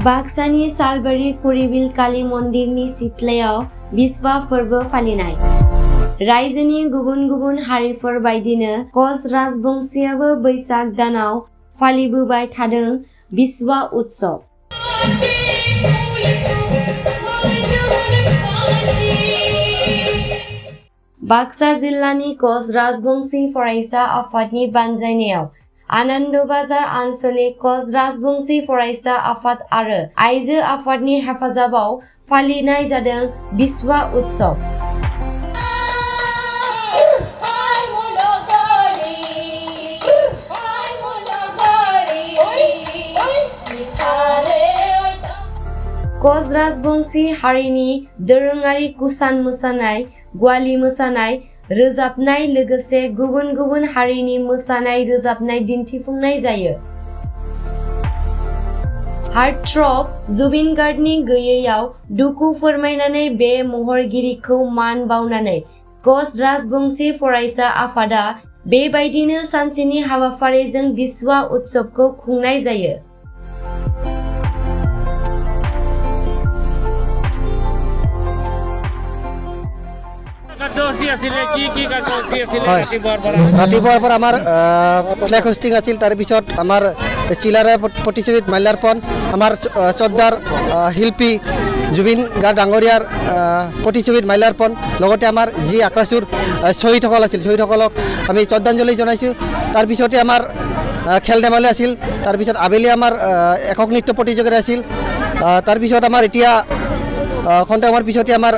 बाक्सानि सालबारि कुरिबिल काली मन्दिरनि सिथ्लायाव बिस्वा फोरबो फालिनाय। रायजोनि गुबुन गुबुन हारिफोर बायदिनो कच राजबंशीयाबो बैसाग दानाव फालिबोबाय थादों बिस्वा उत्सव। बाक्सा जिल्लानि कच राजबंशी फरायसा आफादनि बानजायनायाव आनन्द बाजार आन्चलिक कच राजबंशी फरायसा आफाद आरो आइजो आफादनि हेफाजाबाव फालिनाय जादों बिस्वा उत्सव। कच राजबंशी हारिनि दोरोङारि कुसान मोसानाय, ग्वाली मोसानाय, रोजाबनाय लोगोसे गुबुन गुबुन हारिनि मोसानाय रोजाबनाय दिन्थिफुंनाय जायो। हार्टथ्रब जुबिन गार्गनि गैयैयाव दुखु फोरमायनानै बे महरगिरिखौ मान बावनानै कच राजबंशी फरायसा आफादा बेबायदिनो सानसेनि हाबाफारिजों बिस्वा उत्सवखौ खुंनाय जायो। ৰাতিপুৱাৰ পৰা আমাৰ ফ্লেগ হোষ্টিং আছিল, তাৰপিছত আমাৰ চিলাৰৰ প্ৰতিযোগিত মাল্যাৰ্পণ, আমাৰ শ্ৰদ্ধাৰ শিল্পী জুবিন গাৰ্গ ডাঙৰীয়াৰ প্ৰতিযোগিত মাল্যাৰ্পণ, লগতে আমাৰ যি আকাশুৰ শ্বহীদসকল আছিল শ্বহীদসকলক আমি শ্ৰদ্ধাঞ্জলি জনাইছোঁ। তাৰপিছতে আমাৰ খেল ধেমালি আছিল, তাৰপিছত আবেলি আমাৰ একক নৃত্য প্ৰতিযোগিতা আছিল, তাৰপিছত আমাৰ এতিয়া খন্তেক সময়ৰ পিছতে আমাৰ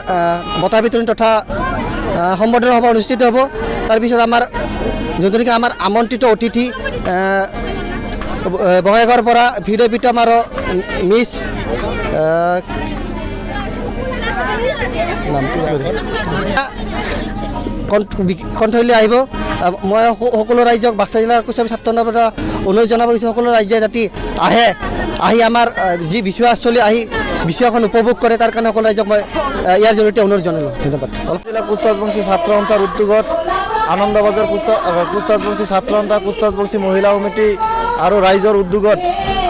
বঁটা বিতৰণ তথা সম্বৰ্ধনা সভা অনুষ্ঠিত হ'ব। তাৰপিছত আমাৰ যোনটো নেকি আমাৰ আমন্ত্ৰিত অতিথি বঙাইগাঁৱৰ পৰা ভিডিঅ' প্ৰীতম আৰু মিছ কণ্ঠলী আহিব। মই সকলো ৰাইজক বাক্সা জিলাৰ কুচবী ছাত্ৰৰ পৰা অনুৰোধ জনাব বিচাৰোঁ, সকলো ৰাইজে যাতে আহি আমাৰ যি বিশ্বস্থলী আহি বিশ্বখন উপভোগ কৰে, তাৰ কাৰণে সকলো ৰাইজক মই ইয়াৰ জৰিয়তে অনুৰোধ জনালোঁ। ধন্যবাদ। জিলা কুচ ৰাজবংশী ছাত্ৰ সন্থাৰ উদ্যোগত আনন্দ বাজাৰ কুচ ৰাজবংশী ছাত্ৰ সন্থা, কুচ ৰাজবংশী মহিলা সমিতি আৰু ৰাইজৰ উদ্যোগত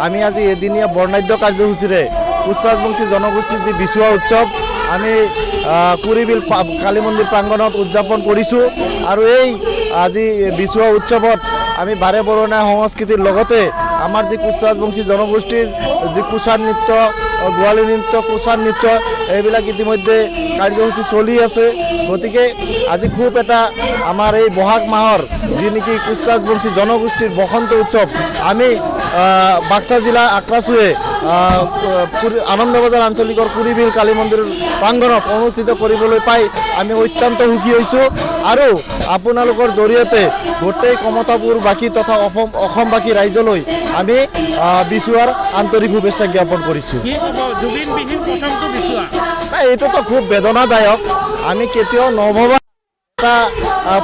আমি আজি এদিনীয়া বৰ্ণাঢ্য কাৰ্যসূচীৰে কুচ ৰাজবংশী জনগোষ্ঠীৰ যি বিচুৱা উৎসৱ আমি কুৰিবিল কালী মন্দিৰ প্ৰাংগণত উদযাপন কৰিছোঁ। আৰু এই আজি বিচুৱা উৎসৱত আমি বাৰে বৰণীয়া সংস্কৃতিৰ লগতে আমাৰ যি কুচ ৰাজবংশী জনগোষ্ঠীৰ যি কুচাৰ নৃত্য, গোৱালী নৃত্য, কুচাৰ নৃত্য এইবিলাক ইতিমধ্যে কাৰ্যসূচী চলি আছে। গতিকে আজি খুব এটা আমাৰ এই বহাগ মাহৰ যি নেকি কুচ ৰাজবংশী জনগোষ্ঠীৰ বসন্ত উৎসৱ আমি বাক্সা জিলা আক্ৰাচুৱে আনন্দ বজাৰ আঞ্চলিকৰ কুৰিবিল কালী মন্দিৰৰ প্ৰাংগণত অনুষ্ঠিত কৰিবলৈ পাই আমি অত্যন্ত সুখী হৈছোঁ। আৰু আপোনালোকৰ জৰিয়তে গোটেই কমতাপুৰবাসী তথা অসমবাসী ৰাইজলৈ আমি বিচুৱাৰ আন্তৰিক শুভেচ্ছা জ্ঞাপন কৰিছোঁ। এইটোতো খুব বেদনাদায়ক, আমি কেতিয়াও নভবা এটা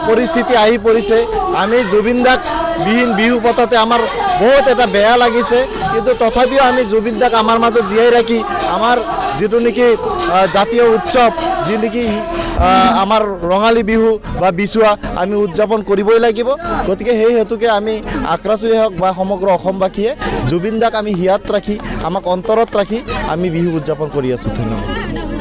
পৰিস্থিতি আহি পৰিছে। আমি জুবিন দাক বিহীন বিহু পতাতে আমাৰ বহুত এটা বেয়া লাগিছে, কিন্তু তথাপিও আমি জুবিন দাক আমাৰ মাজত জীয়াই ৰাখি আমাৰ যিটো নেকি জাতীয় উৎসৱ, যি নেকি আমাৰ ৰঙালী বিহু বা বিচুৱা আমি উদযাপন কৰিবই লাগিব। গতিকে সেই হেতুকে আমি আক্ৰাচুৱে হওক বা সমগ্ৰ অসমবাসীয়ে জুবিন দাক আমি হিয়াত ৰাখি, আমাক অন্তৰত ৰাখি আমি বিহু উদযাপন কৰি আছোঁ। ধন্যবাদ।